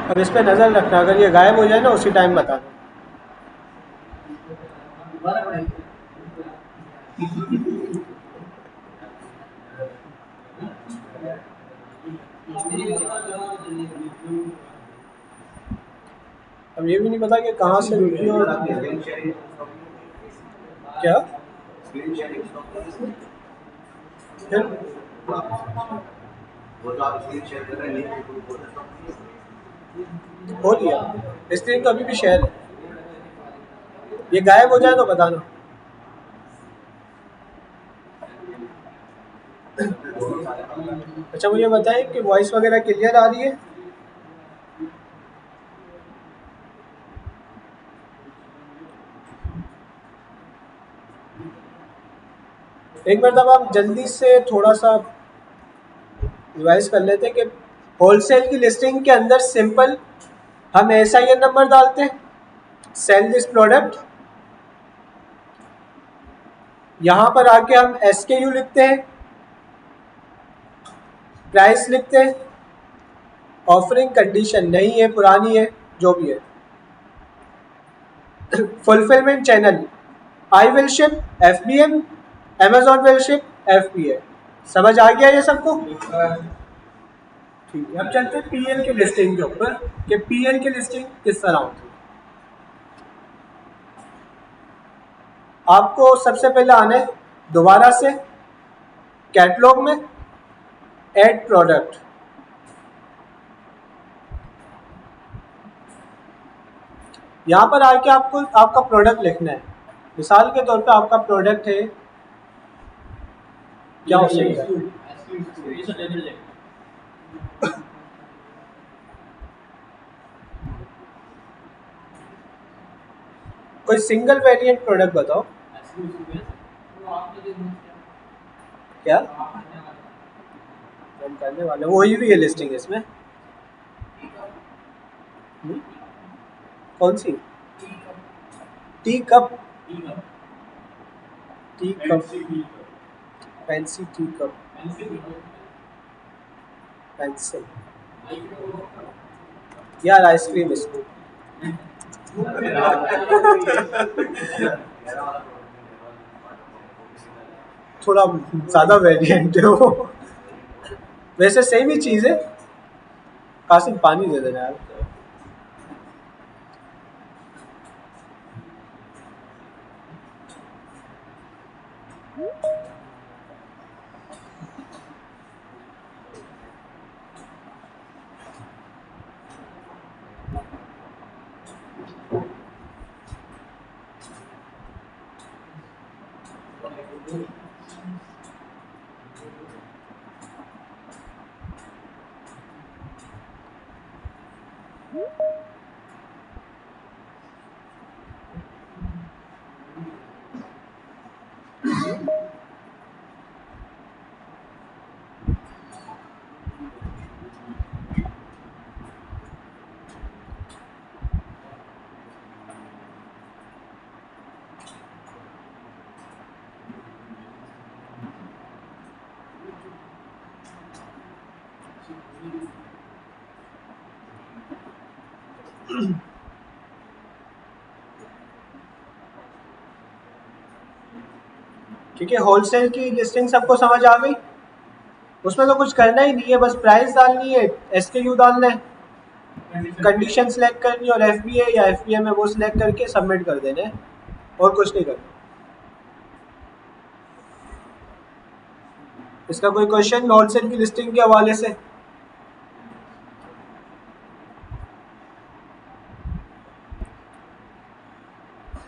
अब इस पर नज़र रखना, अगर ये गायब हो जाए ना उसी टाइम बताना। अब ये भी नहीं पता कि कहाँ से रुकी और क्या फिर हो दिया। स्क्रीन तो अभी भी शेयर है, ये गायब हो जाए तो बताना। अच्छा मुझे बताएं कि वॉइस वगैरह क्लियर आ रही है? एक बार तब आप जल्दी से थोड़ा सा रिवाइज कर लेते कि होलसेल की लिस्टिंग के अंदर सिंपल हम SIN नंबर डालते हैं, सेल दिस प्रोडक्ट, यहाँ पर आके हम SKU लिखते हैं, प्राइस लिखते हैं, ऑफरिंग कंडीशन नहीं है पुरानी है जो भी है, fulfilment channel I will ship FBM, Amazon will ship FBA। समझ आ गया ये सबको? ठीक है, अब चलते हैं PL की लिस्टिंग के ऊपर कि PL की लिस्टिंग किस तरह होती है। आपको सबसे पहले आना है दोबारा से कैटलॉग में, ऐड प्रोडक्ट, यहाँ पर आके आपको आपका प्रोडक्ट लिखना है। मिसाल के तौर पे आपका प्रोडक्ट है, क्या हो सकता है, कोई सिंगल वेरिएंट प्रोडक्ट बताओ। क्या हम करने वाले वही भी है लिस्टिंग इसमें। कौन सी? Tea cup, tea cup, fancy tea cup, pencil, यार आइसक्रीम स्कूप। थोड़ा ज़्यादा वेरिएंट है वो, वैसे सेम ही चीज़ है। कासिम पानी दे देना यार। ठीक है, होलसेल की लिस्टिंग सबको समझ आ गई? उसमें तो कुछ करना ही नहीं है, बस प्राइस डालनी है, SKU डालना है, कंडीशन सेलेक्ट करनी है और FBA या FBM है वो सिलेक्ट करके सबमिट कर देना है, और कुछ नहीं करना। इसका कोई क्वेश्चन होलसेल की लिस्टिंग के हवाले से?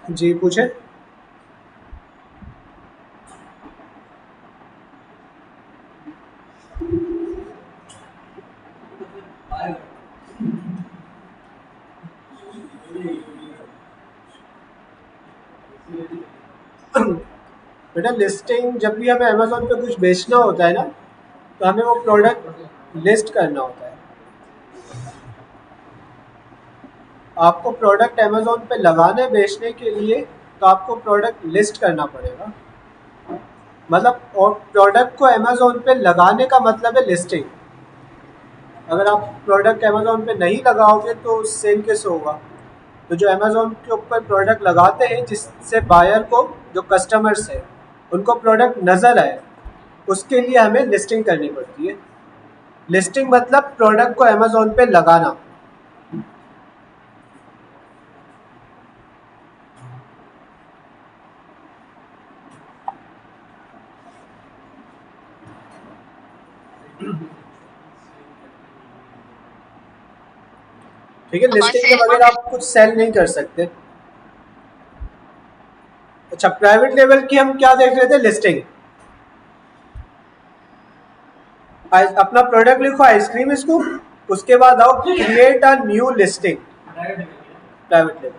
जी पूछे। बेटा लिस्टिंग जब भी हमें अमेजोन पे कुछ बेचना होता है ना, तो हमें वो प्रोडक्ट लिस्ट करना होता है। आपको प्रोडक्ट अमेजोन पे लगाने बेचने के लिए तो आपको प्रोडक्ट लिस्ट करना पड़ेगा, मतलब और प्रोडक्ट को अमेजोन पे लगाने का मतलब है लिस्टिंग। अगर आप प्रोडक्ट अमेजोन पे नहीं लगाओगे तो सेल कैसे होगा? तो जो अमेजोन के ऊपर प्रोडक्ट लगाते हैं जिससे बायर को, जो कस्टमर्स है, उनको प्रोडक्ट नज़र आए, उसके लिए हमें लिस्टिंग करनी पड़ती है। लिस्टिंग मतलब प्रोडक्ट को अमेजोन पे लगाना। ठीक है, लिस्टिंग के बगैर आप कुछ सेल नहीं कर सकते। अच्छा, प्राइवेट लेवल की हम क्या देख रहे थे? लिस्टिंग। अपना प्रोडक्ट लिखो आइसक्रीम स्कूप, उसके बाद आओ create a new listing. Private level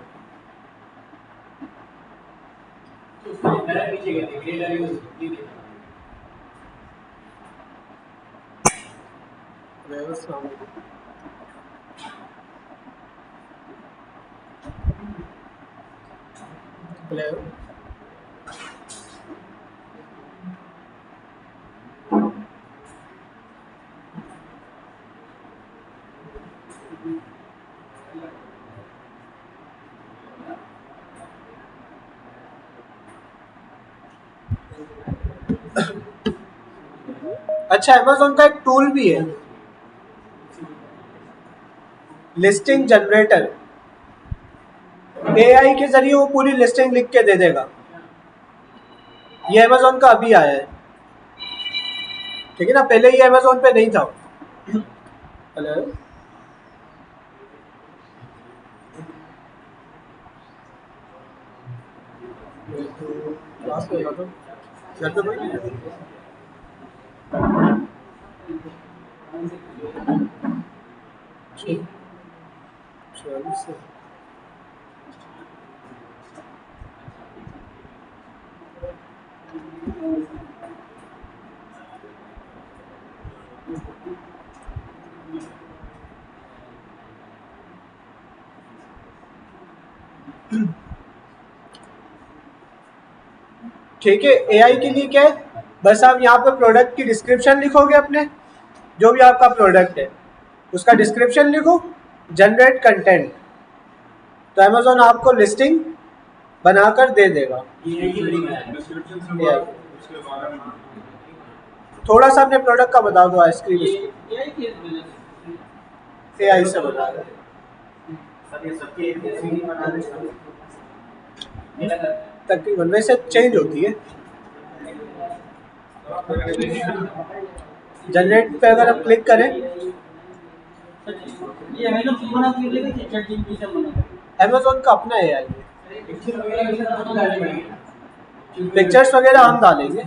अच्छा, अमेजोन का एक टूल भी है, लिस्टिंग जनरेटर। एआई के जरिए वो पूरी लिस्टिंग लिख के दे देगा। ये अमेजोन का अभी आया है, ठीक है ना? पहले ये अमेजोन पे नहीं था। हेलो, क्लास में था तो घर पे कोई नहीं है? ठीक, चलो से ठीक है। एआई के लिए क्या है? बस आप यहाँ पे प्रोडक्ट की डिस्क्रिप्शन लिखोगे, अपने जो भी आपका प्रोडक्ट है उसका डिस्क्रिप्शन लिखो, जनरेट कंटेंट, तो अमेजोन आपको लिस्टिंग बनाकर दे देगा। AI। थोड़ा सा अपने प्रोडक्ट का बता दो, आइसक्रीम एआई से बता दो। तकरीबन वैसे चेंज होती है। जनरेट पे अगर हम क्लिक करें, अमेजोन का अपना एआई है, पिक्चर्स वगैरह हम डालेंगे।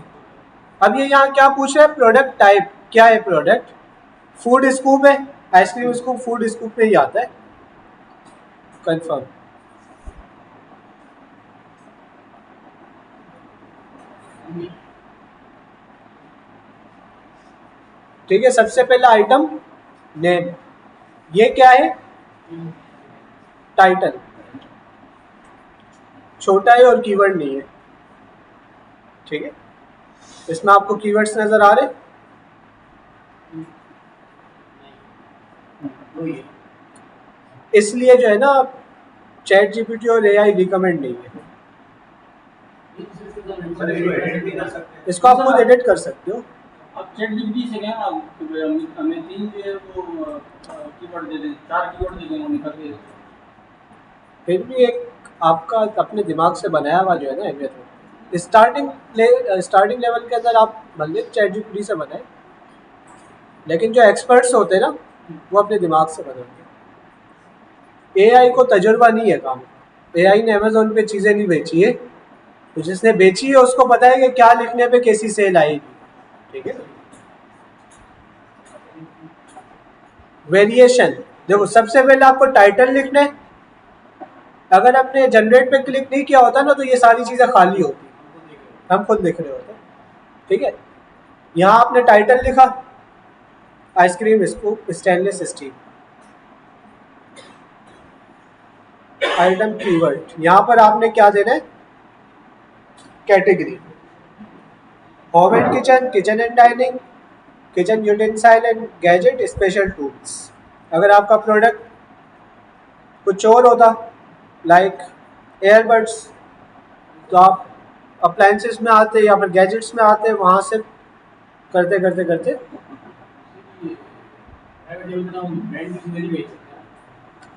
अब ये यहाँ क्या पूछ रहा है? प्रोडक्ट टाइप क्या है? प्रोडक्ट फूड स्कूप है, आइसक्रीम स्कूप फूड स्कूप में ही आता है। कंफर्म। ठीक है, सबसे पहला आइटम नेम, ये क्या है? टाइटल। छोटा है और कीवर्ड नहीं है, ठीक है। इसमें आपको कीवर्ड्स नजर आ रहे? इसलिए जो है ना, चैट जीपीटी और एआई रिकमेंड नहीं है। इसको आप खुद एडिट कर सकते हो। अब चैट जीपीटी से क्या हमें 3 जो है वो कीवर्ड दे दें, 4 कीवर्ड दे दें, निकल के। फिर भी एक आपका अपने दिमाग से बनाया हुआ जो है ना एवरीथिंग, स्टार्टिंग लेवल के अंदर आप भले चैट जीपीटी से बनाए, लेकिन जो एक्सपर्ट्स होते हैं ना, वो अपने दिमाग से बनाते हैं। एआई को तजुर्बा नहीं है काम। एआई ने अमेजोन पे चीज़ें नहीं बेची है, तो जिसने बेची है उसको पता है कि क्या लिखने पे कैसी सेल आएगी, ठीक है। वेरिएशन देखो, सबसे पहले आपको टाइटल लिखना है। अगर आपने जनरेट पे क्लिक नहीं किया होता ना, तो ये सारी चीज़ें खाली होती, हम खुद लिख रहे होते, ठीक है। यहाँ आपने टाइटल लिखा, ice cream scoop stainless steel, item keyword, यहाँ पर आपने क्या देना है? Category home and kitchen, kitchen and dining, kitchen utensil and gadget special tools. अगर आपका प्रोडक्ट कुछ और होता लाइक एयरबड्स, तो आप अप्लायंसेस में आते या फिर गैजेट्स में आते, वहाँ से करते करते करते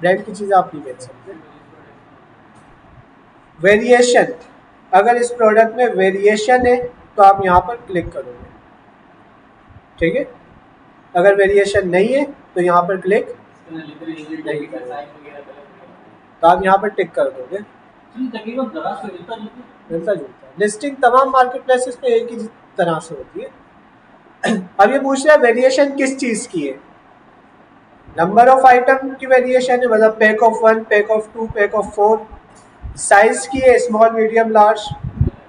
ब्रांड की चीज़ें आप नहीं बेच सकते। वेरिएशन, अगर इस प्रोडक्ट में वेरिएशन है तो आप यहाँ पर क्लिक करोगे, ठीक है। अगर वेरिएशन नहीं है तो यहाँ पर क्लिक नहीं करोगे, तो आप यहाँ पर टिक कर दोगे। मिलता जुलता है। लिस्टिंग तमाम मार्केट प्लेसेस पे एक ही तरह से होती है। अब ये पूछ रहा है वेरिएशन किस चीज़ की है। नंबर ऑफ आइटम की वेरिएशन है, मतलब pack of 1, pack of 2, pack of 4। Size की है, स्मॉल मीडियम लार्ज।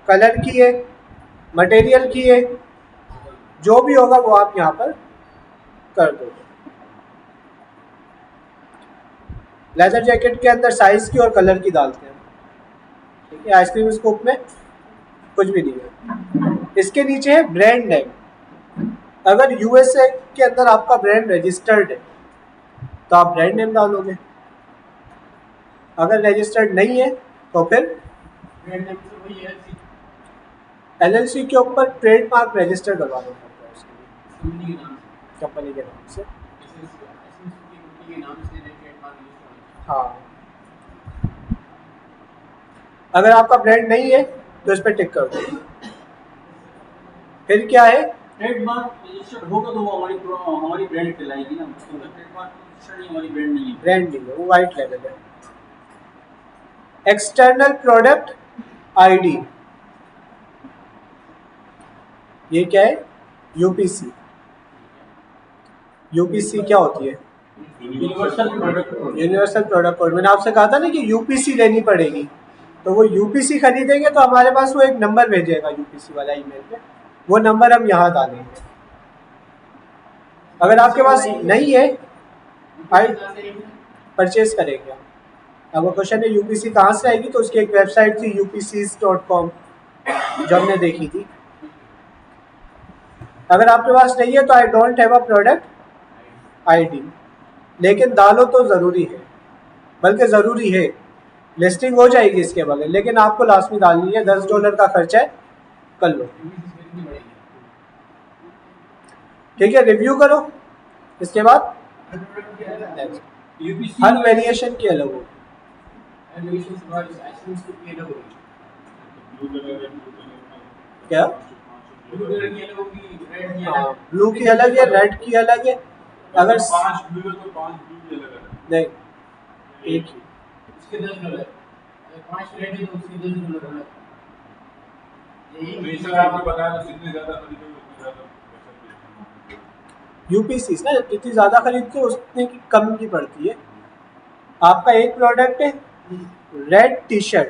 कलर की है, मटेरियल की है, जो भी होगा वो आप यहाँ पर कर दोगे। लेदर जैकेट के अंदर साइज की और कलर की डालते हैं, ठीक है। आइसक्रीम स्कूप में कुछ भी नहीं है। इसके नीचे है ब्रांड नेम। अगर यूएसए के अंदर आपका ब्रांड रजिस्टर्ड है तो आप ब्रांड नेम डालोगे, अगर रजिस्टर्ड नहीं है तो फिर एलएलसी के ऊपर ट्रेडमार्क रजिस्टर करवाना पड़ता है उसके लिए, कंपनी के नाम से। हाँ, अगर आपका ब्रांड नहीं है तो इस पर टिक कर दो। फिर क्या है, ट्रेडमार्क रजिस्टर्ड होगा तो वो हमारी ब्रांड कहलाएगी ना। ट्रेडमार्क रजिस्टर्ड नहीं, हमारी ब्रांड नहीं है। ब्रांड नहीं है, वो वाइट लेवल है। एक्सटर्नल प्रोडक्ट आईडी, ये क्या है, यूपीसी। यूपीसी क्या होती है, universal product code. Universal product code. मैंने आपसे कहा था ना कि यूपीसी लेनी पड़ेगी, तो वो यूपीसी खरीदेंगे तो हमारे पास वो एक नंबर भेजेगा यूपीसी वाला ईमेल पे, वो नंबर हम यहाँ डालेंगे। अगर आपके पास नहीं है, परचेज करेंगे हम। अब क्वेश्चन है यूपीसी कहाँ से आएगी, तो उसकी एक वेबसाइट थी upcs.com जो हमने देखी थी। अगर आपके पास नहीं है तो I don't have a product ID, लेकिन डालो तो ज़रूरी है, बल्कि ज़रूरी है। लिस्टिंग हो जाएगी इसके बगैर, लेकिन आपको लाजमी डालनी है। $10 का खर्चा है, कर लो, ठीक है। रिव्यू करो, इसके बाद हर वेरिएशन की अलग होगी। क्या, हाँ, ब्लू की अलग है, रेड की अलग है। अगर 5 ब्लू है तो 5 ब्लू की अलग है। नहीं, एक ही। उसके 10 डॉलर, 5 रेड है तो उसके 10 डॉलर अलग। यही सर आपने बताया तो जितने ज्यादा खरीदोगे उतने ज्यादा पैसा देना। यूपीसी ना जितनी ज़्यादा खरीदते हो उतने की कम की पड़ती है। आपका एक प्रोडक्ट है रेड टी शर्ट,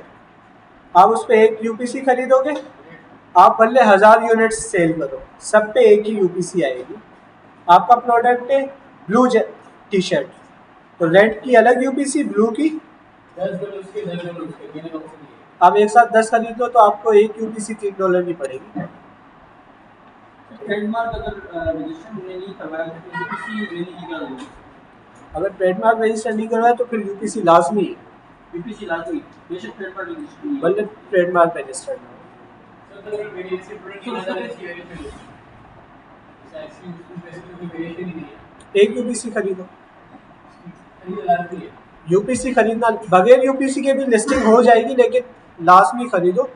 आप उस पर एक यूपीसी खरीदोगे, आप भले 1000 यूनिट्स सेल करो, सब पे एक ही यूपीसी आएगी। आपका प्रोडक्ट है ब्लू टी शर्ट, तो रेड की अलग यूपीसी, ब्लू की 10 डॉलर उसके 10 डॉलर उसके, देने का ऑप्शन नहीं है। आप एक साथ 10 खरीद लो तो आपको एक यूपीसी $3 की पड़ेगी। ट्रेडमार्क अगर रजिस्टर नहीं करवाया तो यूपीसी लेने की क्या जरूरत है? अगर ट्रेडमार्क रजिस्टर नहीं करवाया तो फिर यूपीसी लाजमी है, यूपीसी लाजमी, बेशक ट्रेडमार्क रजिस्टर नहीं है। भले ट्रेडमार्क रजिस्टर ना हो। सर अगर वेरिएशन प्रोडक्ट की नजर इसकी वेरिएशन है, इस आइसक्रीम स्कूप में कोई वेरिएशन ही नहीं है, एक यूपीसी खरीदो। खरीद लाजमी है। यूपीसी खरीदना, बगैर यूपीसी के भी लिस्टिंग हो जाएगी, लेकिन लाजमी खरीदो।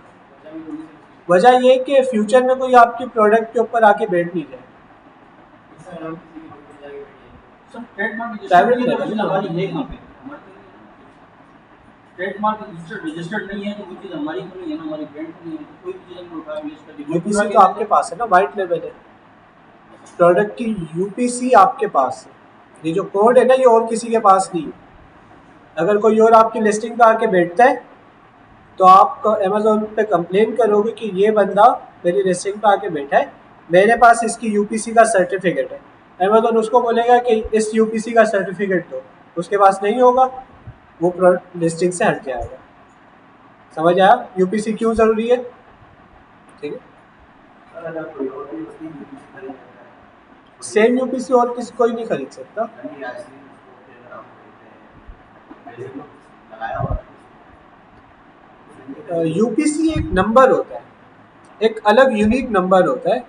वजह ये है कि फ्यूचर में कोई आपकी प्रोडक्ट के ऊपर आके बैठ नहीं जाए। Sir trademark Private register level हमारी है कहाँ पे? ट्रेडमार्क रजिस्टर्ड नहीं है तो कोई चीज़ हमारी तो नहीं है ना, हमारी ब्रांड नहीं है, तो कोई भी चीज़ हम उठा यूज कर यूपीसी तो आपके पास है ना, वाइट लेवल है, प्रोडक्ट की यूपीसी आपके पास है। ये जो कोड है ना, ये और किसी के पास नहीं है। अगर कोई और आपकी लिस्टिंग पे आके बैठता है तो आप अमेजोन पे कंप्लेन करोगे कि ये बंदा मेरी लिस्टिंग पे आके बैठा है, मेरे पास इसकी यूपीसी का सर्टिफिकेट है। अमेजोन उसको बोलेगा कि इस यूपीसी का सर्टिफिकेट दो, उसके पास नहीं होगा, वो प्रोडक्ट लिस्टिंग से हट जाएगा। समझ आया यूपीसी क्यों ज़रूरी है, ठीक है। सेम यूपीसी और किसी कोई नहीं खरीद सकता। यूपीसी एक नंबर होता है, एक अलग यूनिक नंबर होता है,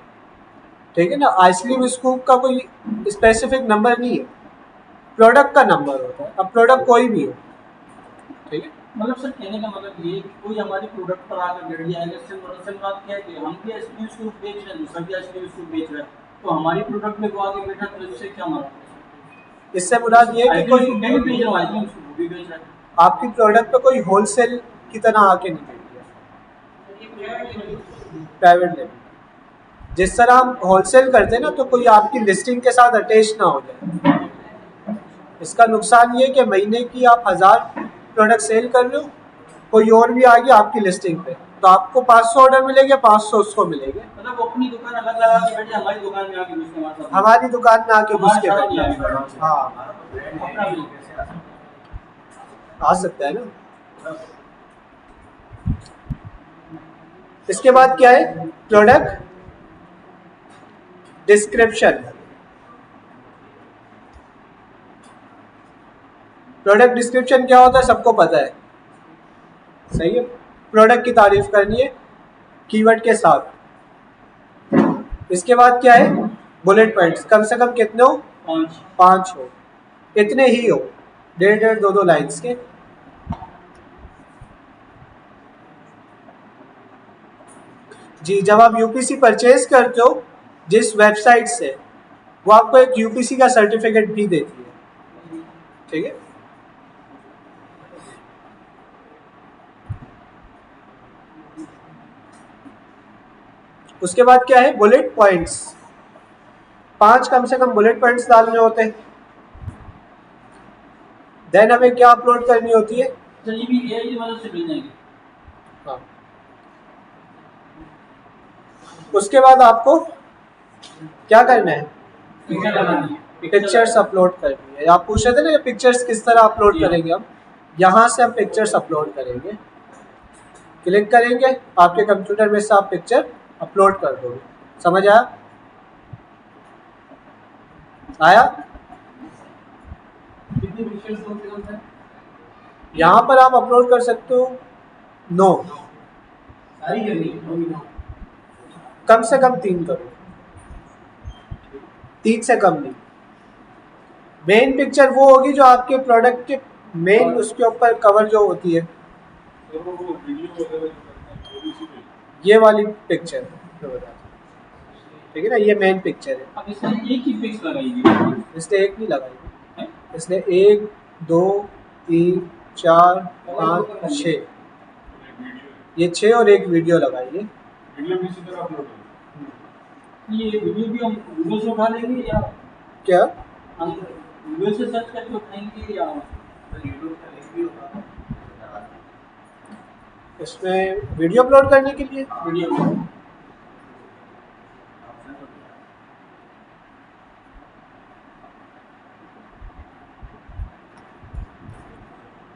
ठीक है ना। आइसक्रीम स्कूप का कोई स्पेसिफिक नंबर नहीं है, प्रोडक्ट का नंबर होता है। अब प्रोडक्ट कोई भी हो, ठीक है। मतलब सर कहने का मतलब ये है कि कोई हमारे प्रोडक्ट पर आकर बैठ जाएगा, इससे बात क्या है कि हम भी आइसक्रीम स्कूप बेच रहे हैं, दूसरा भी आइसक्रीम स्कूप बेच रहा है, तो हमारी प्रोडक्ट में वो आके बैठा तो इससे क्या मतलब? इससे मुराद ये है कि कोई मैं भी बेच रहा हूँ आइसक्रीम स्कूप, वो भी बेच रहा है। आपकी प्रोडक्ट पे कोई होलसेल की तरह आके नहीं बैठ गया, प्राइवेट लेवल। जिस तरह हम होलसेल करते हैं ना, तो कोई आपकी लिस्टिंग के साथ अटैच ना हो जाए। इसका नुकसान ये कि महीने की आप 1000 प्रोडक्ट सेल कर रहे हो, कोई और भी आ गया आपकी लिस्टिंग पे, तो आपको 500 ऑर्डर मिलेंगे, 500 उसको मिलेंगे। मतलब वो अपनी दुकान अलग लगा के बैठे, हमारी दुकान में आके घुस के हमारे साथ हमारी दुकान में आके घुस के हमारे साथ बैठना, नहीं आएगा। हाँ अपना भी आ सकता है ना। इसके बाद क्या है, प्रोडक्ट डिस्क्रिप्शन। प्रोडक्ट डिस्क्रिप्शन क्या होता है सबको पता है, सही है। प्रोडक्ट की तारीफ करनी है कीवर्ड के साथ। इसके बाद क्या है, बुलेट पॉइंट्स। कम से कम कितने हो, 5 हो, इतने ही हो, 1.5 2 लाइन्स के। जी, जब आप यूपीसी परचेज करते हो जिस वेबसाइट से, वो आपको एक यूपीसी का सर्टिफिकेट भी देती है, ठीक है। उसके बाद क्या है, बुलेट पॉइंट्स। 5 कम से कम बुलेट पॉइंट्स डालने होते हैं। देन हमें क्या अपलोड करनी होती है, सर ये भी एआई की मदद से मिल जाएंगे। हाँ। उसके बाद आपको क्या करना है, पिक्चर्स अपलोड करनी है। आप पूछ रहे थे ना पिक्चर्स किस तरह अपलोड करेंगे हम, यहाँ से हम पिक्चर्स अपलोड करेंगे। क्लिक करेंगे, आपके कंप्यूटर में से आप पिक्चर अपलोड कर दोगे। समझ आया? आया? कितनी पिक्चर्स कम से कम है? यहाँ पर आप अपलोड कर सकते हो 9, सारी करनी है, कम से कम 3 करो, 3 से कम नहीं। मेन पिक्चर वो होगी जो आपके प्रोडक्ट के मेन उसके ऊपर कवर जो होती है, तो वो वीडियो वगैरह जो करते हैं वो भी इसी में। ये वाली पिक्चर जो बता, ठीक है ना, ये मेन पिक्चर है। अब इसमें एक ही पिक्स लगाएगी, इसने एक नहीं लगाई, इसने 1 2 3 4 5 6, एक वीडियो है, ये 6 और एक वीडियो लगाई है। वीडियो भी इसी तरह अपलोड होगा। ये वीडियो भी हम गूगल से उठा लेंगे या क्या, हम गूगल से सर्च करके उठाएंगे या यूट्यूब का लिंक भी होगा इसमें वीडियो अपलोड करने के लिए? वीडियो।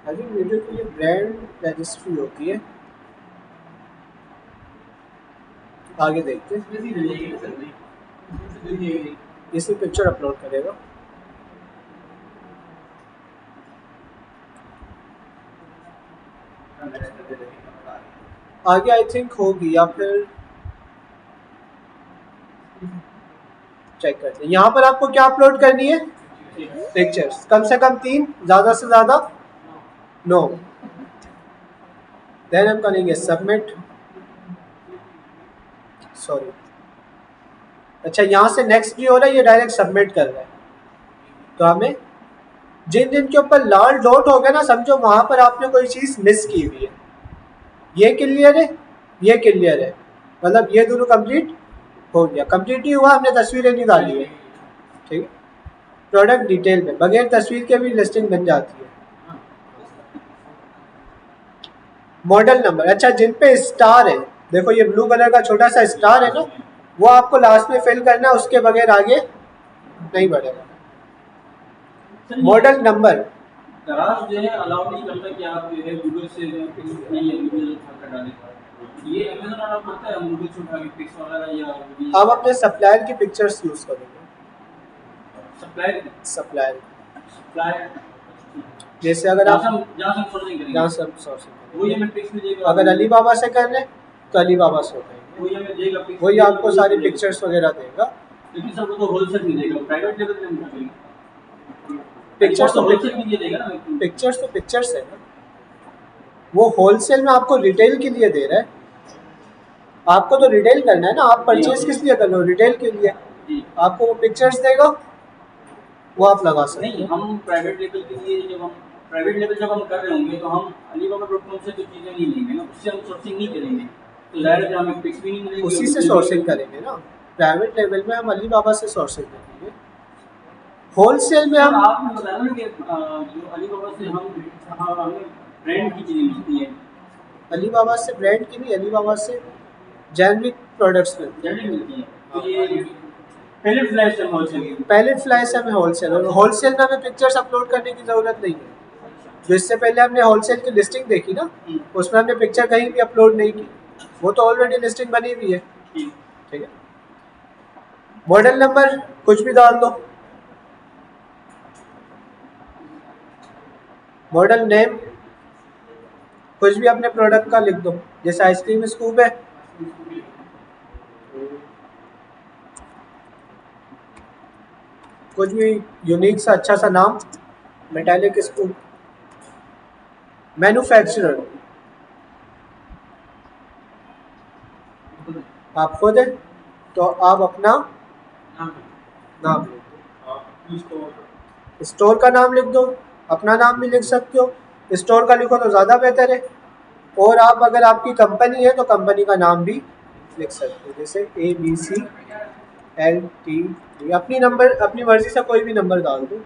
आई थिंक वीडियो के लिए ब्रांड रजिस्ट्री होती है, आगे देखते हैं। इसी पिक्चर अपलोड करेगा। आगे आई थिंक होगी, या फिर चेक करते हैं। यहाँ पर आपको क्या अपलोड करनी है, पिक्चर्स। कम से कम 3, ज़्यादा से ज़्यादा 9। देन हम करेंगे सबमिट, सॉरी, अच्छा यहाँ से नेक्स्ट भी हो रहा है, ये डायरेक्ट सबमिट कर रहा है। तो हमें जिन जिन के ऊपर लाल डॉट हो गया ना, समझो वहाँ पर आपने कोई चीज़ मिस की हुई है। ये क्लियर है, ये क्लियर है, मतलब ये दोनों कंप्लीट हो गया। कंप्लीट ही हुआ, हमने तस्वीरें नहीं डाली है, ठीक है। प्रोडक्ट डिटेल में बगैर तस्वीर के भी लिस्टिंग बन जाती है। मॉडल नंबर, अच्छा जिन पे स्टार है, देखो ये ब्लू कलर का छोटा सा स्टार है ना, वो आपको लास्ट में फिल करना है, उसके बगैर आगे नहीं बढ़ेगा। मॉडल नंबर, दराज जो है अलाउ नहीं करता कि आप जो है गूगल से नहीं है वीडियो उठा कर डालें। ये अमेज़न अलाउ करता है हम गूगल से उठा के पिक्स वगैरह या हम अपने सप्लायर की पिक्चर्स यूज़ करेंगे। Supplier supplier. जैसे अगर जहाँ आप से हम सोर्सिंग करेंगे, जहाँ से हम सोर्सिंग वही हमें पिक्स में करेंगे, देगा। अगर अलीबाबा से कर लें तो अलीबाबा से हो जाएंगे, वही हमें देगा पिक्स, वही आपको सारी पिक्चर्स वगैरह देगा। लेकिन सर वो तो होलसेल में देगा, प्राइवेट लेवल पे हम क्या करेंगे? पिक्चर्स तो तो होलसेल के लिए देगा ना। पिक्चर्स है ना, वो होलसेल में आपको रिटेल के लिए दे रहा है। आपको तो रिटेल करना है ना, आप परचेज किस लिए कर रहे हो? रिटेल के लिए। जी। आपको वो पिक्चर्स देगा, वो आप लगा सकते नहीं, हो। हम प्राइवेट लेवल के लिए जब हम कर रहे होंगे तो हम Alibaba.com से तो चीज़ें नहीं लेंगे ना, उससे हम सोर्सिंग नहीं करेंगे, तो ज़ाहिर है हमें पिक्स भी नहीं मिलेंगी। उसी से सोर्सिंग करेंगे ना, प्राइवेट लेवल में हम अलीबाबा से सोर्सिंग करेंगे। होलसेल में हम आपने बताया ना कि जो Alibaba से हमें ब्रांड की चीज़ें मिलती हैं। अलीबाबा से ब्रांड की नहीं, अलीबाबा से जेनरिक प्रोडक्ट्स मिलते हैं। जनरल मिलती है, तो ये पैलेट फ्लैश है होलसेल। पैलेट फ्लाई से हमें होलसेल, और होलसेल में हमें पिक्चर्स अपलोड करने की ज़रूरत नहीं है। जो इससे पहले हमने होलसेल की लिस्टिंग देखी ना, उसमें हमने पिक्चर कहीं भी अपलोड नहीं की, वो तो ऑलरेडी लिस्टिंग बनी हुई है। ठीक है, मॉडल नंबर कुछ भी डाल दो, मॉडल नेम कुछ भी अपने प्रोडक्ट का लिख दो, जैसे आइसक्रीम स्कूप है, कुछ भी यूनिक सा अच्छा सा नाम, मेटालिक स्कूप। मैन्युफैक्चरर आप खुद है तो आप अपना नाम लिख दो, स्टोर का नाम लिख दो, अपना नाम भी लिख सकते हो, स्टोर का लिखो तो ज़्यादा बेहतर है। और आप अगर आपकी कंपनी है तो कंपनी का नाम भी लिख सकते हो, जैसे ABCLTD, अपनी मर्जी से कोई भी नंबर डाल दो,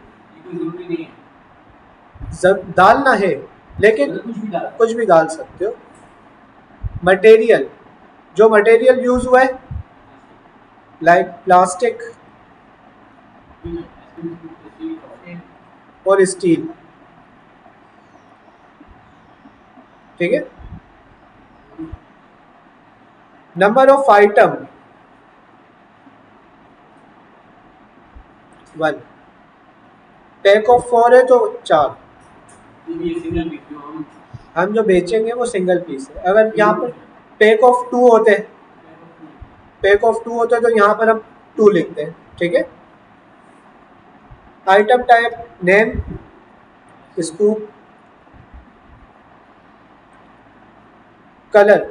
डालना है लेकिन कुछ भी डाल सकते हो। मटेरियल, जो मटेरियल यूज हुआ है, लाइक प्लास्टिक और स्टील। ठीक है, number of item 1, pack of 4 है तो 4, हम जो बेचेंगे वो सिंगल पीस है। अगर यहाँ पर पैक ऑफ 2 होते हैं, तो यहाँ पर हम 2 लिखते हैं। ठीक है, item type name scoop, colour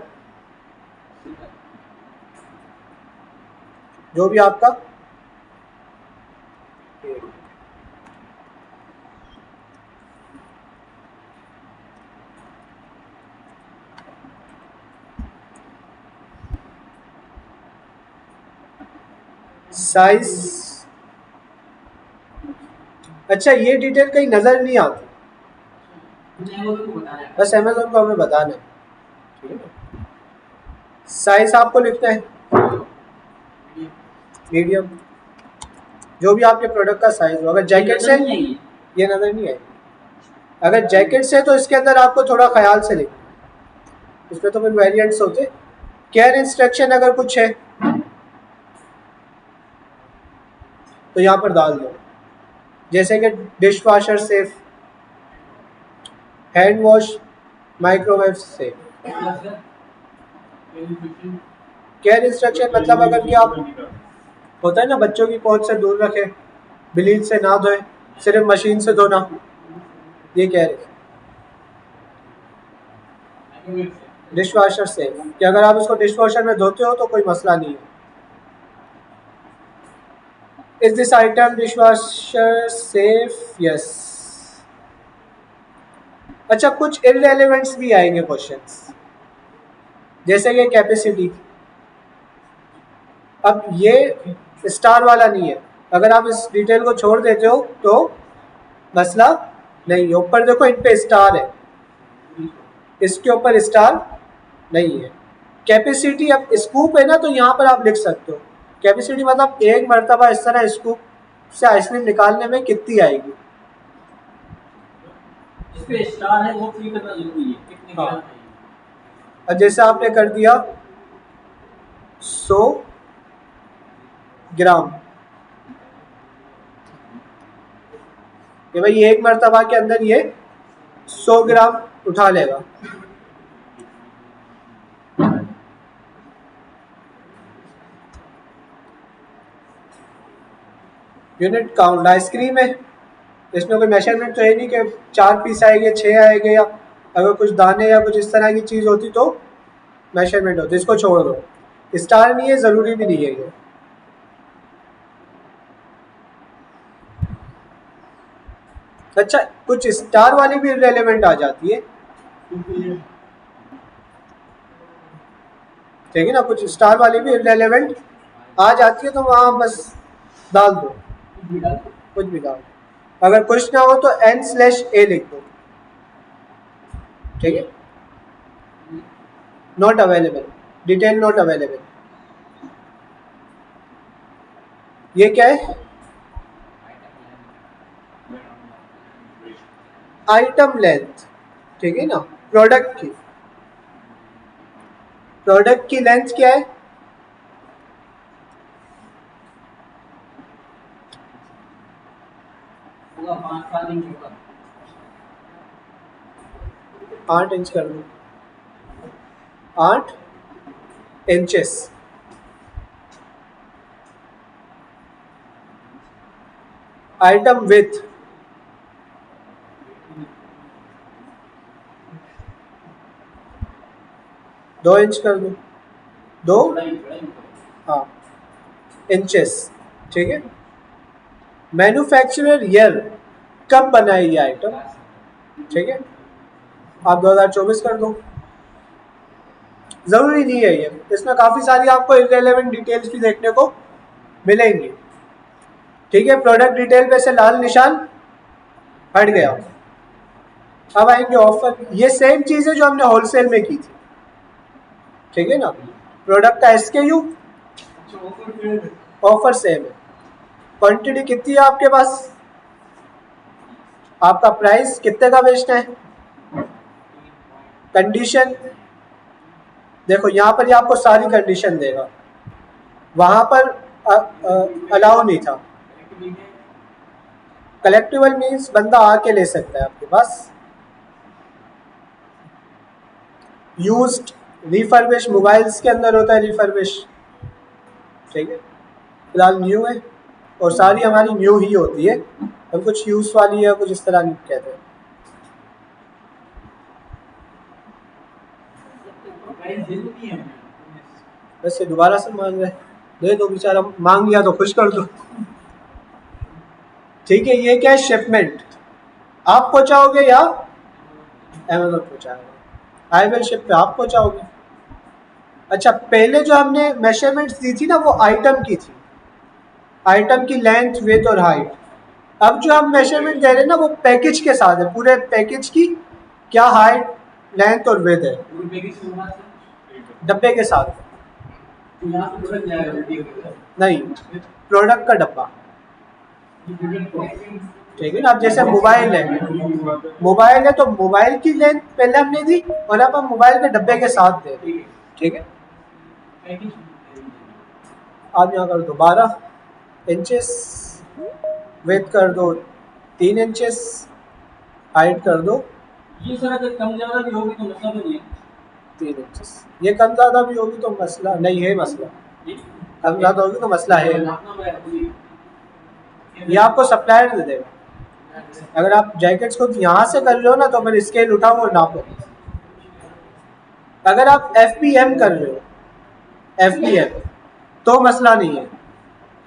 जो भी आपका, साइज। अच्छा, ये डिटेल कहीं नजर नहीं आती, बस अमेज़न को हमें बताना है। ठीक है, साइज आपको लिखना है मीडियम, जो भी आपके प्रोडक्ट का साइज हो। अगर जैकेट से, ये नजर नहीं आएगी। अगर जैकेट से तो इसके अंदर आपको थोड़ा ख्याल से लिखना, इसमें तो फिर वेरिएंट्स होते। केयर इंस्ट्रक्शन अगर कुछ है तो यहाँ पर डाल दो, जैसे कि dish washer safe, hand wash, microwave safe. Care instruction मतलब अगर कि आप, होता है ना बच्चों की पहुंच से दूर रखें, ब्लीच से ना धोएं, सिर्फ मशीन से धोना, ये कह रहे। डिश वॉशर सेफ कि अगर आप इसको डिश वॉशर में धोते हो तो कोई मसला नहीं है। Is this item dish washer safe? Yes. अच्छा, कुछ इररेलेवेंट्स भी आएंगे क्वेश्चंस, जैसे कि कैपेसिटी। अब ये स्टार वाला नहीं है, अगर आप इस डिटेल को छोड़ देते हो तो मसला नहीं है। ऊपर देखो इन पे स्टार है, इसके ऊपर स्टार नहीं है। कैपेसिटी, अब स्कूप है ना तो यहाँ पर आप लिख सकते हो कैपेसिटी, मतलब एक मरतबा इस तरह स्कूप से आइसक्रीम निकालने में कितनी आएगी। इस पे स्टार है वो फिल करना जरूरी है, कितने ग्राम है। और जैसे आपने कर दिया 100 ग्राम, कि भाई एक मरतबा के अंदर ये 100 ग्राम उठा लेगा। यूनिट काउंट आइसक्रीम है, इसमें कोई मेजरमेंट तो है नहीं कि 4 पीस आएंगे 6 आएंगे, या अगर कुछ दाने या कुछ इस तरह की चीज़ होती तो मेजरमेंट होती, इसको छोड़ दो। स्टार नहीं है, ज़रूरी भी नहीं है ये। अच्छा, कुछ स्टार वाली भी इररिलेवेंट आ जाती है, ठीक है ना, कुछ स्टार वाली भी इररिलेवेंट आ जाती है, तो वहाँ बस डाल दो, कुछ भी डाल दो। अगर कुछ ना हो तो n/a लिख दो, ठीक है। Not available, detail not available, ये क्या है? आइटम लेंथ, ठीक है ना, प्रोडक्ट की लेंथ क्या है? होगा 5-7 इंच होगा। 8 इंच कर दो, 8 इंचेस। आइटम विथ, दो इंच कर दो, 2 हाँ इंचेस, ठीक है। मैन्युफैक्चरर ईयर, कब बना है ये आइटम, ठीक है, आप 2024 कर दो। ज़रूरी नहीं है ये, इसमें काफ़ी सारी आपको इररिलेवेंट डिटेल्स भी देखने को मिलेंगी, ठीक है। प्रोडक्ट डिटेल पे से लाल निशान हट गया। अब आएंगे ऑफर, ये सेम चीज़ है जो हमने होलसेल में की थी, ठीक है ना। प्रोडक्ट का SKU, ऑफर सेम है, क्वांटिटी कितनी है आपके पास, आपका प्राइस कितने का बेचना है, कंडीशन, देखो यहाँ पर ये आपको सारी कंडीशन देगा, वहाँ पर अलाउ नहीं था। कलेक्टिबल मीन्स बंदा आके ले सकता है आपके पास। यूज्ड, रिफर्बिश, मोबाइल्स के अंदर होता है रिफर्बिश, ठीक है। फिलहाल न्यू है, और सारी हमारी न्यू ही होती है, हम कुछ यूज वाली है कुछ इस तरह नहीं कहते हैं। वैसे दोबारा से मांग रहे, दे दो बेचारा, मांग लिया तो खुश कर दो, ठीक है। ये क्या है, शिपमेंट, आप पहुंचाओगे या अमेज़न पहुंचाएगा, आई विल शिप पे आप पहुंचाओगे। अच्छा, पहले जो हमने मेजरमेंट्स दी थी ना वो आइटम की थी, आइटम की लेंथ, विड्थ और हाइट। अब जो हम मेजरमेंट दे रहे हैं ना वो पैकेज के साथ है, पूरे पैकेज की क्या हाइट, लेंथ और विड्थ है, डब्बे के साथ नहीं, प्रोडक्ट का डब्बा, ठीक है ना। अब जैसे मोबाइल है तो मोबाइल की लेंथ पहले हमने दी, और अब हम मोबाइल के डब्बे के साथ दे रहे हैं, ठीक है। आप यहाँ कर दो 12 इंचेस, विड्थ कर दो 3 इंचेस, हाइट कर दो ये सर अगर कम ज़्यादा भी होगी तो मसला तो नहीं है। 3 इंचेस, ये कम ज़्यादा भी होगी तो मसला नहीं है, मसला कम ज़्यादा होगी तो मसला है, ये आपको सप्लायर दे देगा। अगर आप जैकेट्स को यहाँ से कर रहे हो ना तो फिर स्केल उठाओ और नापो। अगर आप FPM कर रहे हो, FPM तो मसला नहीं है,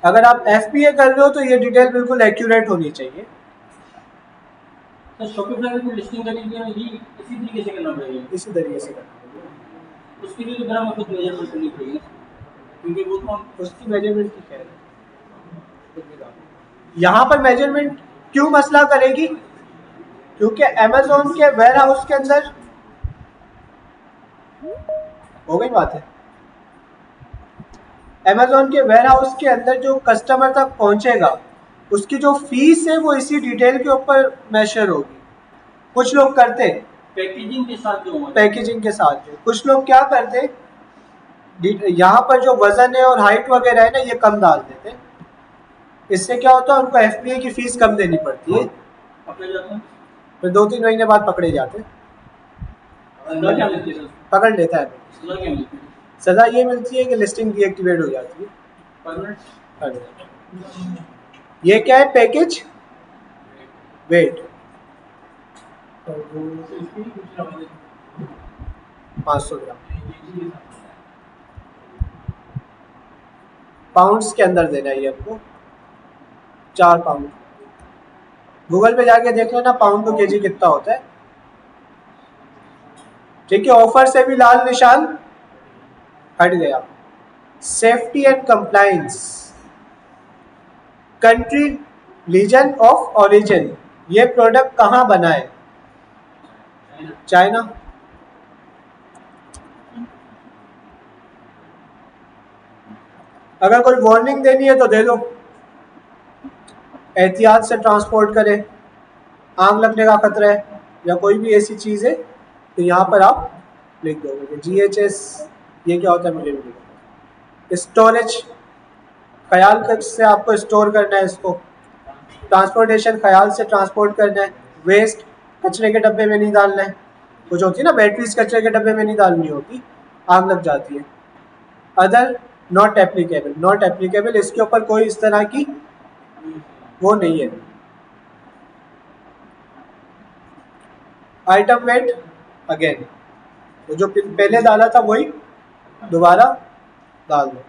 अगर आप FPA कर रहे हो तो ये डिटेल बिल्कुल एक्यूरेट होनी चाहिए। तो शॉपिफाई में लिस्टिंग करने के लिए ही इसी तरीके से करना पड़ेगा, इसी तरीके से करना पड़ेगा, उसके लिए तो फिर हमें खुद मेजरमेंट करनी पड़ेगी, क्योंकि वो तो हम उसकी मेजरमेंट की कह रहे हैं। यहाँ पर मेजरमेंट क्यों मसला करेगी, क्योंकि अमेज़न के वेयर हाउस के अंदर हो गई बात है, अमेज़न के वेयर हाउस के अंदर जो कस्टमर तक पहुंचेगा उसकी जो फीस है वो इसी डिटेल के ऊपर मेजर होगी। कुछ लोग करते पैकेजिंग के साथ जो पैकेजिंग के साथ, कुछ लोग क्या करते, यहाँ पर जो वजन है और हाइट वगैरह है ना ये कम डाल देते, इससे क्या होता है उनको FPA की फीस कम देनी पड़ती है, पकड़े जाते हैं। फिर 2-3 महीने बाद पकड़े जाते हैं। सजा क्या मिलती है सर? पकड़ लेता है। सजा क्या मिलती है? सज़ा ये मिलती है कि लिस्टिंग डीएक्टिवेट हो जाती है। परमानेंट। ये क्या है पैकेज वेट? 500 ग्राम पाउंड्स के अंदर देना है ये आपको, 4 पाउंड। गूगल पे जाके देख लेना पाउंड टू केजी कितना होता है। ठीक है, ऑफर से भी लाल निशान हट गया। Safety and compliance, country reason of origin, ये प्रोडक्ट कहाँ बना है? चाइना। अगर कोई वार्निंग देनी है तो दे दो, एहतियात से ट्रांसपोर्ट करें, आग लगने का खतरा है या कोई भी ऐसी चीज़ है तो यहाँ पर आप लिख दोगे GHS। ये क्या होता है मुझे भी नहीं पता। स्टोरेज, ख्याल से आपको स्टोर करना है इसको। ट्रांसपोर्टेशन, ख्याल से ट्रांसपोर्ट करना है। वेस्ट, कचरे के डब्बे में नहीं डालना है। कुछ होती है ना बैटरीज कचरे के डब्बे में नहीं डालनी होती, आग लग जाती है। Other not applicable, not applicable इसके ऊपर कोई इस तरह की वो नहीं है। आइटम वेट अगेन, तो जो पहले डाला था वही दोबारा डाल दो।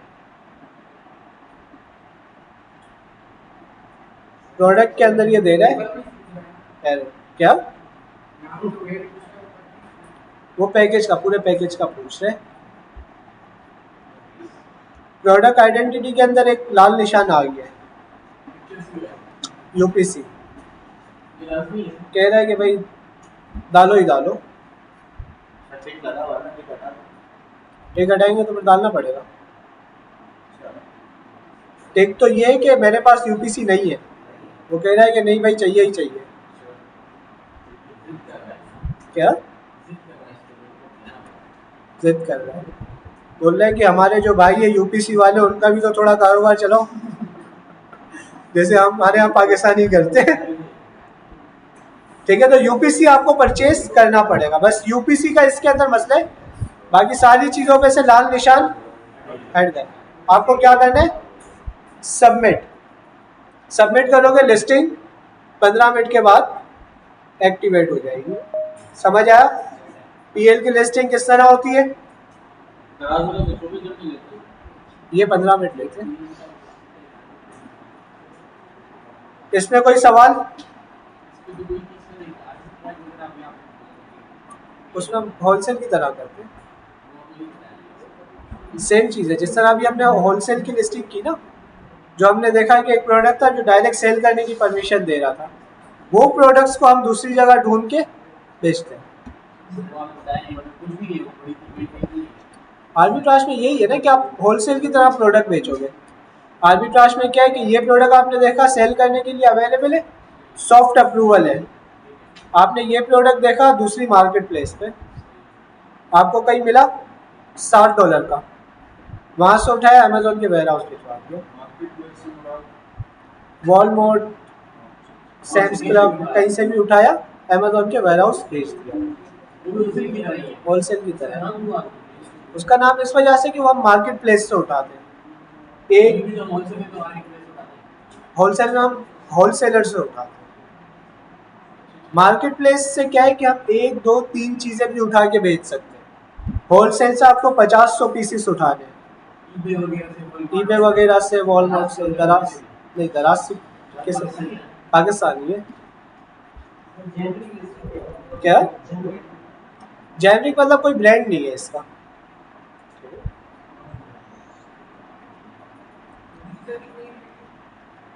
प्रोडक्ट के अंदर ये दे रहा है क्या, वो पैकेज का, पूरे पैकेज का पूछ रहे। प्रोडक्ट आइडेंटिटी के अंदर एक लाल निशान आ गया है, यूपीसी। कह रहा है कि भाई डालो ही डालो। टिक हटाएंगे तो फिर डालना पड़ेगा। टिक तो ये है कि मेरे पास यूपीसी नहीं है, वो कह रहा है कि नहीं भाई चाहिए ही चाहिए। क्या जिद कर रहा है, बोल रहा है कि हमारे जो भाई है यूपीसी वाले उनका भी तो थोड़ा कारोबार चलाओ, जैसे हम हमारे यहाँ पाकिस्तानी करते हैं। ठीक है, तो यूपीसी आपको परचेज करना पड़ेगा, बस यूपीसी का इसके अंदर मसला है। बाकी सारी चीज़ों पे से लाल निशान हट गए। आपको क्या करना है, सबमिट। सबमिट करोगे, लिस्टिंग 15 मिनट के बाद एक्टिवेट हो जाएगी। समझ आया? पीएल की लिस्टिंग किस तरह होती है? ये 15 मिनट लेते हैं। इसमें कोई सवाल? उसमें होलसेल की तरह करते हैं, सेम चीज़ है। जिस तरह अभी हमने होलसेल की लिस्टिंग की ना, जो हमने देखा है कि एक प्रोडक्ट था जो डायरेक्ट सेल करने की परमिशन दे रहा था, वो प्रोडक्ट्स को हम दूसरी जगह ढूंढ के बेचते हैं। आर्बिट्राज में यही है ना कि आप होलसेल की तरह प्रोडक्ट बेचोगे। आर्बिट्राज में क्या है कि ये प्रोडक्ट आपने देखा सेल करने के लिए अवेलेबल है, सॉफ्ट अप्रूवल है। आपने ये प्रोडक्ट देखा दूसरी मार्केट प्लेस पे, आपको कहीं मिला $60 का, वहाँ से उठाया अमेजोन के वेयर हाउस भिजवा दिया। वॉलमार्ट, सैम्स क्लब, कहीं से भी उठाया अमेजोन के वेयर हाउस भेज दिया, होलसेल की तरह। उसका नाम इस वजह से कि वो हम मार्केट प्लेस से उठाते हैं। एक होलसेल में हम होलसेलर से उठाते हैं। मार्केट प्लेस से क्या है कि हम 1, 2, 3 चीज़ें भी उठा के बेच सकते हैं। होलसेल से आपको 50-100 पीसेस उठाने हैं, ईबे वगैरह से, वॉलमार्ट से, दराज नहीं, दराज से किस पाकिस्तानी है क्या? जेनरिक मतलब कोई ब्रांड नहीं है इसका।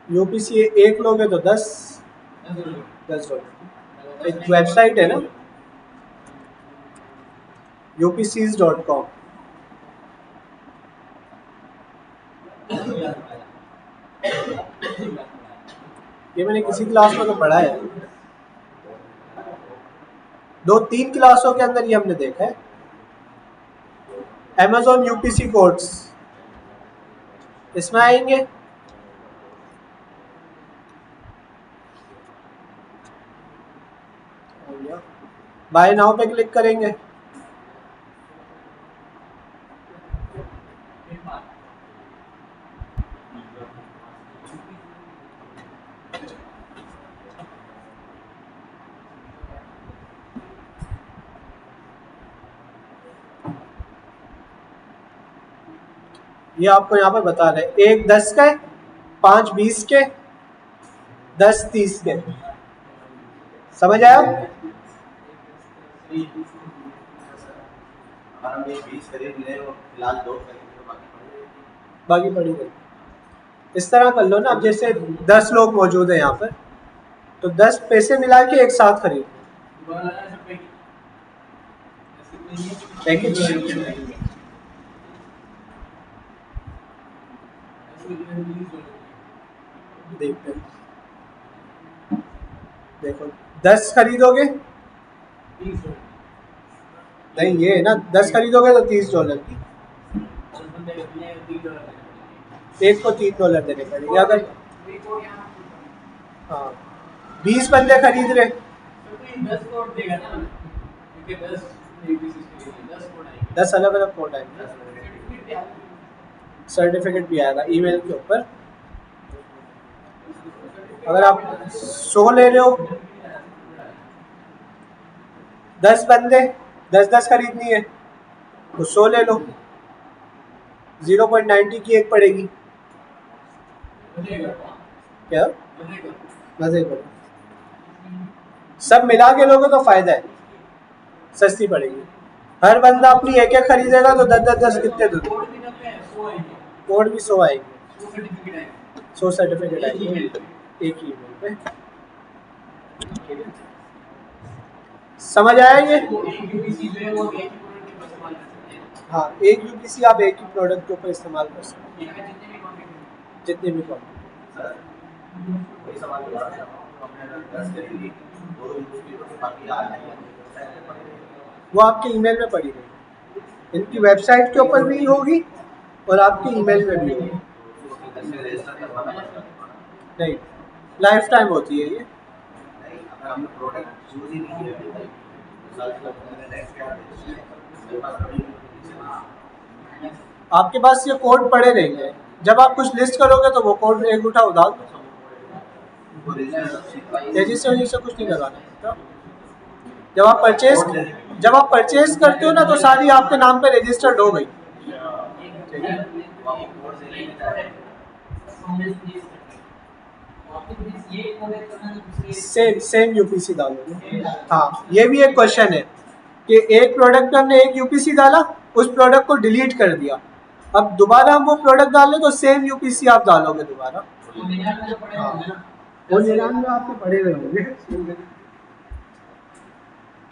यूपीसी एक लोगे तो 10 रुपये। एक वेबसाइट है ना upcs.com, ये मैंने किसी क्लास में तो पढ़ा है, 2-3 क्लासों के अंदर ये हमने देखा है। Amazon यूपीसी कोड्स इसमें आएंगे। बाय नाउ पे क्लिक करेंगे। ये आपको यहाँ पर बता रहे हैं, एक 10 के, 5 20 के, 10 30 के। समझ आया? बाकी पड़ी गई। इस तरह कर लो ना, अब जैसे 10 लोग मौजूद हैं यहाँ पर, तो 10 पैसे मिला के एक साथ खरीद पैकेज। देखते हैं, देखो 10 खरीदोगे, नहीं ये है ना, 10 खरीदोगे तो $30 की, एक को $3 देने पड़ेंगे। अगर हाँ 20 बंदे खरीद रहे, 10 अलग अलग कोड आएंगे, सर्टिफिकेट भी आएगा ईमेल के ऊपर। अगर आप 100 ले रहे हो, 10 बंदे 10 खरीदनी है तो 100 ले लो, 0.90 की एक पड़ेगी। क्या मजे करो, सब मिला के लोगे तो फायदा है, सस्ती पड़ेगी। हर बंदा अपनी एक एक खरीदेगा तो 10 कितने दो, कोड भी 100 आएंगे, 100 सर्टिफिकेट आएंगे एक ही ईमेल पे। समझ आया ये? हाँ, एक यूपीसी आप एक ही प्रोडक्ट के ऊपर इस्तेमाल कर सकते हैं, जितने भी कम। वो आपके ईमेल में पड़ी रहेगी, इनकी वेबसाइट के ऊपर भी होगी और आपके ईमेल में भी होगी। नहीं, लाइफ टाइम होती है ये। आपके पास ये कोड पड़े रहेंगे, जब आप कुछ लिस्ट करोगे तो वो कोड एक उठा डाल दो, तेजी से कुछ नहीं लगाना। जब आप परचेज करते हो ना तो सारी आपके नाम पे रजिस्टर्ड हो गई, सेम यूपीसी डालोगे। हाँ, ये भी एक क्वेश्चन है कि एक प्रोडक्ट पे हमने एक यूपीसी डाला, उस प्रोडक्ट को डिलीट कर दिया, अब दोबारा हम वो प्रोडक्ट डालें तो सेम यूपीसी आप डालोगे दोबारा। हाँ, वो 99 आपके पड़े हुए होंगे।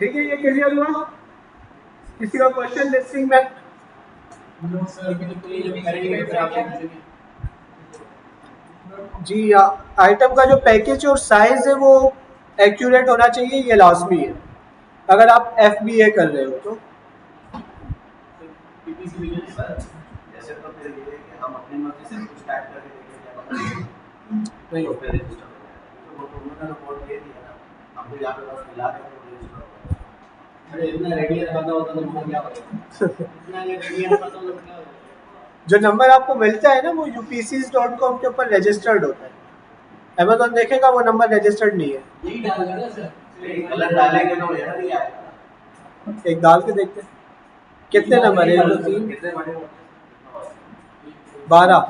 ठीक है, ये क्लियर हुआ? किसी का क्वेश्चन लिस्टिंग में? जी हाँ, आइटम का जो पैकेज और साइज है वो एक्यूरेट होना चाहिए, ये लाजमी है अगर आप FBA कर रहे हो तो। जो नंबर आपको मिलता है ना वो upcs.com के ऊपर रजिस्टर्ड होता है, अमेज़न देखेगा वो नंबर रजिस्टर्ड नहीं है। एक डाल के देखते हैं कितने नंबर है, 1 2 3 12।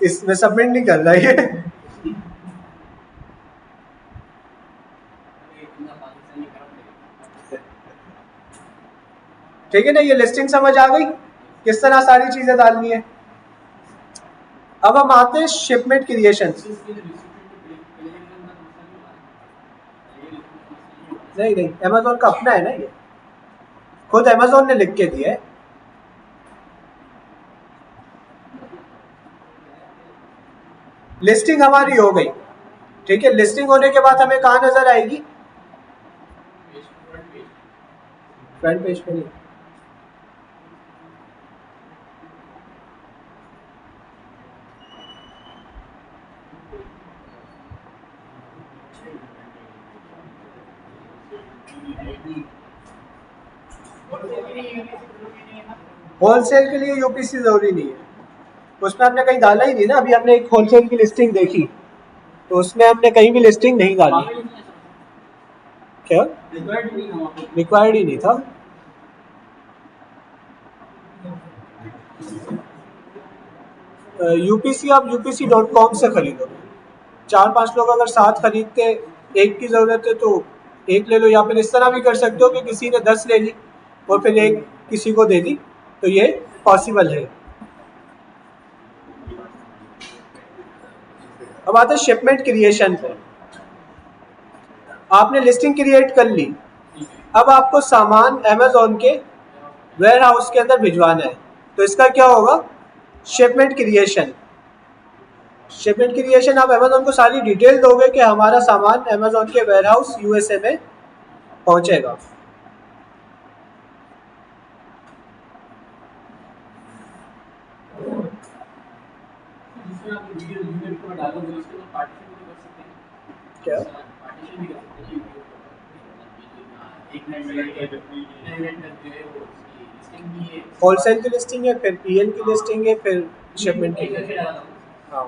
इसमें सबमिट नहीं कर रहा है। ठीक है ना, ये लिस्टिंग समझ आ गई किस तरह सारी चीजें डालनी है। अब हम आते हैं शिपमेंट क्रिएशन। नहीं, अमेज़न का अपना है ना, ये खुद अमेज़न ने लिख के दिया है। लिस्टिंग हमारी हो गई, ठीक है। लिस्टिंग होने के बाद हमें कहाँ नजर आएगी? फ्रंट पेज पे नहीं। होलसेल के लिए यूपीसी जरूरी नहीं है, उसमें हमने कहीं डाला ही नहीं ना। अभी हमने एक होलसेल की लिस्टिंग देखी तो उसमें हमने कहीं भी लिस्टिंग नहीं डाली। क्या रिक्वायर्ड ही नहीं था। यूपीसी आप UPC.com से खरीदोगे। 4-5 लोग अगर साथ खरीदते, एक की ज़रूरत है तो एक ले लो, या फिर इस तरह भी कर सकते हो कि किसी ने 10 ले ली और फिर एक किसी को दे दी, तो ये पॉसिबल है। अब आते हैं शिपमेंट क्रिएशन पे। आपने लिस्टिंग क्रिएट कर ली, अब आपको सामान अमेज़ॉन के वेयर हाउस के अंदर भिजवाना है, तो इसका क्या होगा? Shipment creation. शिपमेंट क्रिएशन आप अमेज़ॉन को सारी डिटेल दोगे कि हमारा सामान अमेज़ॉन के वेयर हाउस USA में पहुंचेगा। क्या होलसेल की लिस्टिंग है, फिर PL की लिस्टिंग है, फिर शिपमेंट की लिस्टिंग है। हाँ,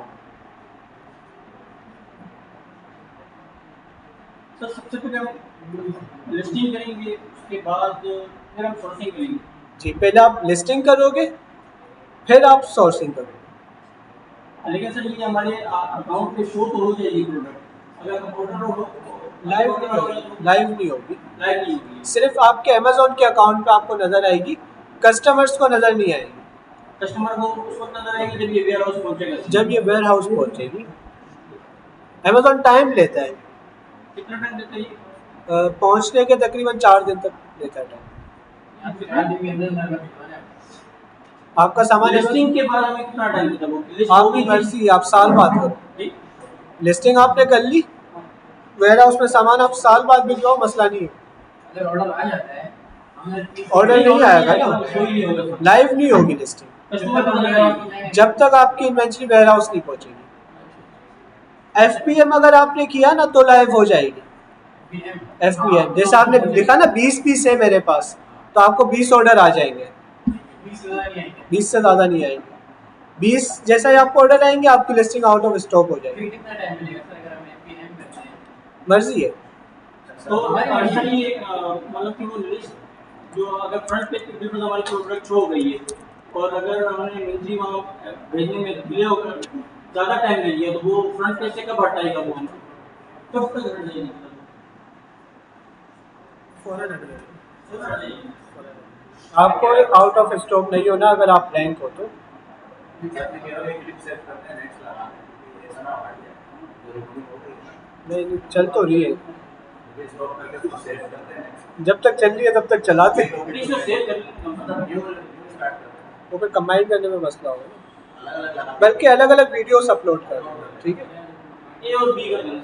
सर सबसे पहले हम लिस्टिंग करेंगे, उसके बाद फिर हम सोर्सिंग करेंगे। जी, पहले आप लिस्टिंग करोगे, फिर आप सोर्सिंग करोगे। लेकिन सर ये हमारे अकाउंट पे शो तो हो जाएगी प्रोडक्ट, अगर कंप्यूटर हो लाइव नहीं होगी, लाइव नहीं होगी, लाइव नहीं होगी। सिर्फ आपके अमेज़ॉन के अकाउंट पे आपको नज़र आएगी, कस्टमर्स को नज़र नहीं आएगी। कस्टमर को उस वक्त नजर आएगी जब ये वेयर हाउस पहुंचेगा। जब ये वेयर हाउस पहुंचेगी। अमेज़ॉन टाइम लेता है, कितना टाइम देता है ये? पहुंचने के तकरीबन 4 दिन तक लेता है टाइम। आपका सामान लिस्टिंग के बाद हमें कितना टाइम देता है वो? लिस्ट आपकी मर्जी, आप साल बाद करो। जी? लिस्टिंग आपने कर ली, वेयर हाउस में सामान आप साल बाद भिजवाओ, मसला नहीं है। अगर ऑर्डर आ जाता है, ऑर्डर नहीं आएगा ना, कोई नहीं होगा। लाइव नहीं होगी लिस्टिंग कस्टमर को नजर आएगी जब तक आपकी इन्वेंट्री वेयर हाउस नहीं पहुंचेगी। FPM अगर आपने किया ना तो लाइव हो जाएगी। FPM जैसे आपने लिखा ना 20 पीस है मेरे पास, तो आपको 20 ऑर्डर आ जाएंगे, 20 से ज़्यादा नहीं आएंगे। 20 जैसा ही आपको ऑर्डर आएंगे, आपकी लिस्टिंग आउट ऑफ स्टॉक हो जाएगी। कितना टाइम मिलेगा सर अगर हम FPM करते हैं? मर्जी है। तो actually, मतलब कि वो लिस्ट जो अगर फ्रंट पेज पे बिल्कुल हमारी प्रोडक्ट शो हो गई है और अगर हमने इन्वेंट्री वहाँ भेजने में डिले होकर ज़्यादा टाइम ले लिया, तो वो फ्रंट पेज से कब हटाएगा वो हमको? कब तक हट जाएगी? आपको आउट ऑफ स्टॉक नहीं होना अगर आप रैंक हो तो। नहीं, चल तो रही है, जब तक चल रही है तब तक चलाते हैं। इसको सेव कर लें। वो फिर कंबाइन करने में मसला होगा ना, बल्कि अलग अलग वीडियोस अपलोड कर, ठीक है। A और B कर देना।